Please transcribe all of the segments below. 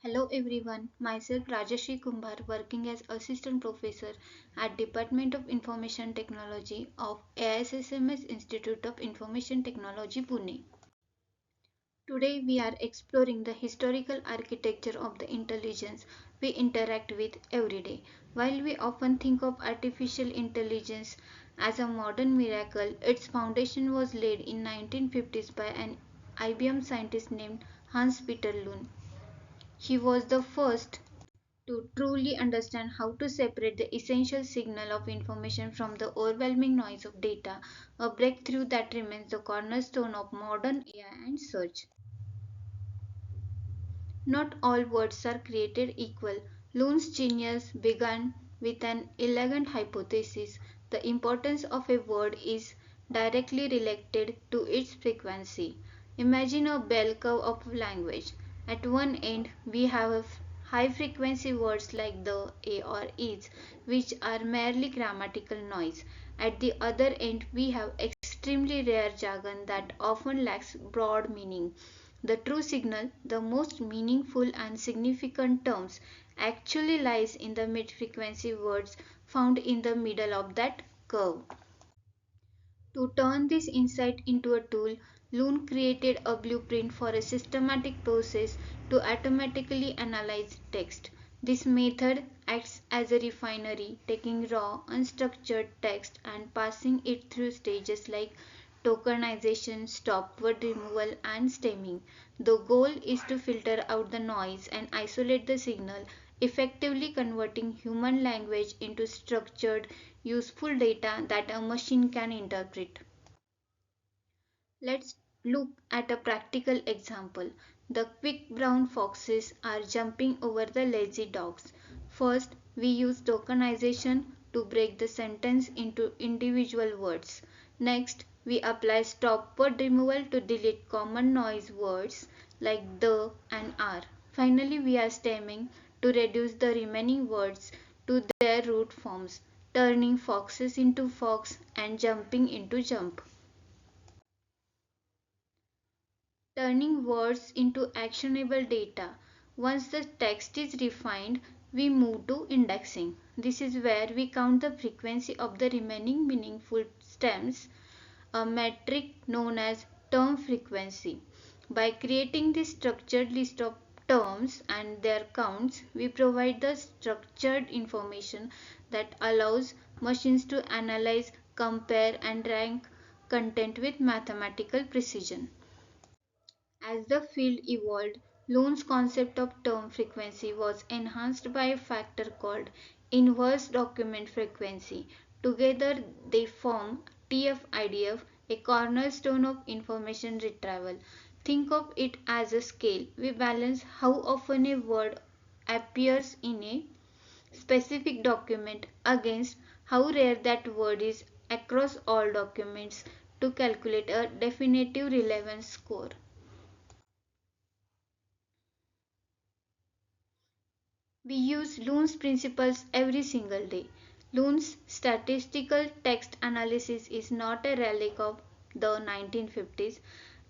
Hello everyone, myself Rajashri Kumbar working as Assistant Professor at Department of Information Technology of AISSMS Institute of Information Technology Pune. Today we are exploring the historical architecture of the intelligence we interact with every day. While we often think of artificial intelligence as a modern miracle, its foundation was laid in 1950s by an IBM scientist named Hans Peter Luhn. He was the first to truly understand how to separate the essential signal of information from the overwhelming noise of data, a breakthrough that remains the cornerstone of modern AI and search. Not all words are created equal. Loon's genius began with an elegant hypothesis. The importance of a word is directly related to its frequency. Imagine a bell curve of language. At one end, we have high frequency words like the, a, or is, which are merely grammatical noise. At the other end, we have extremely rare jargon that often lacks broad meaning. The true signal, the most meaningful and significant terms, actually lies in the mid-frequency words found in the middle of that curve. To turn this insight into a tool, Loon created a blueprint for a systematic process to automatically analyze text. This method acts as a refinery, taking raw, unstructured text and passing it through stages like tokenization, stop word removal, and stemming. The goal is to filter out the noise and isolate the signal, effectively converting human language into structured, useful data that a machine can interpret. Let's look at a practical example. The quick brown foxes are jumping over the lazy dogs. First, we use tokenization to break the sentence into individual words. Next, we apply stop word removal to delete common noise words like the and are. Finally, we are stemming to reduce the remaining words to their root forms, turning foxes into fox and jumping into jump. Turning words into actionable data. Once the text is refined, we move to indexing. This is where we count the frequency of the remaining meaningful stems, a metric known as term frequency. By creating this structured list of terms and their counts, we provide the structured information that allows machines to analyze, compare, and rank content with mathematical precision. As the field evolved, Loon's concept of term frequency was enhanced by a factor called inverse document frequency. Together they form TF-IDF, a cornerstone of information retrieval. Think of it as a scale. We balance how often a word appears in a specific document against how rare that word is across all documents to calculate a definitive relevance score. We use Loon's principles every single day. Loon's statistical text analysis is not a relic of the 1950s.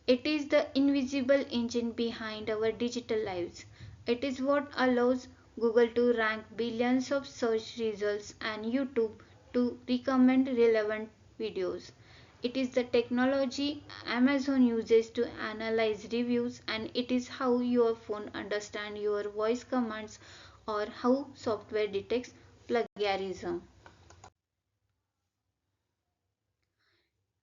It is the invisible engine behind our digital lives. It is what allows Google to rank billions of search results and YouTube to recommend relevant videos. It is the technology Amazon uses to analyze reviews, and it is how your phone understands your voice commands or how software detects plagiarism.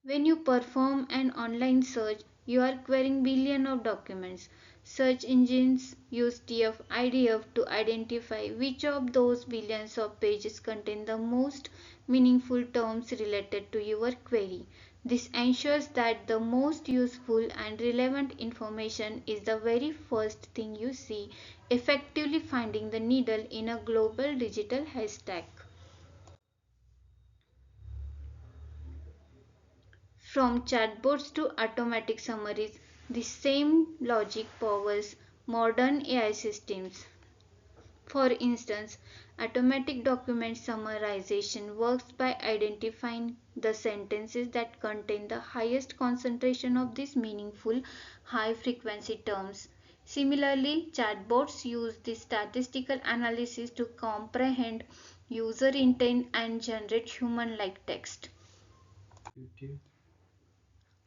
When you perform an online search, you are querying billions of documents. Search engines use TF-IDF to identify which of those billions of pages contain the most meaningful terms related to your query. This ensures that the most useful and relevant information is the very first thing you see, effectively finding the needle in a global digital haystack. From chatbots to automatic summaries, the same logic powers modern AI systems. For instance, automatic document summarization works by identifying the sentences that contain the highest concentration of these meaningful high frequency terms. Similarly, chatbots use this statistical analysis to comprehend user intent and generate human-like text.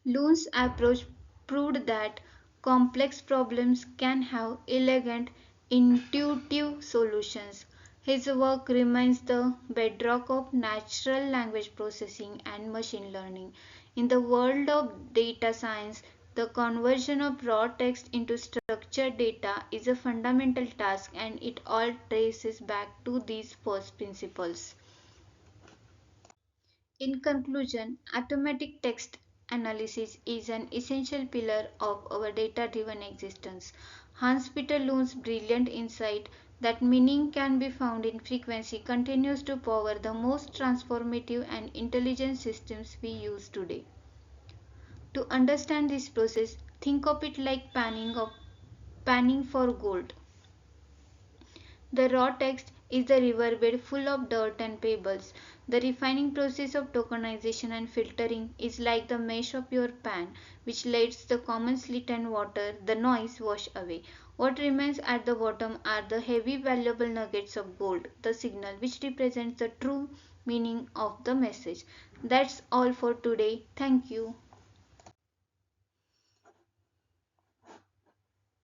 Luhn's approach proved that complex problems can have elegant, intuitive solutions. His work remains the bedrock of natural language processing and machine learning. In the world of data science, the conversion of raw text into structured data is a fundamental task, and it all traces back to these first principles. In conclusion, automatic text analysis is an essential pillar of our data driven existence. Hans Peter Luhn's brilliant insight that meaning can be found in frequency continues to power the most transformative and intelligent systems we use today. To understand this process, think of it like panning for gold. The raw text is the riverbed full of dirt and pebbles. The refining process of tokenization and filtering is like the mesh of your pan, which lets the common slit and water, the noise, wash away. What remains at the bottom are the heavy, valuable nuggets of gold, the signal which represents the true meaning of the message. That's all for today. Thank you.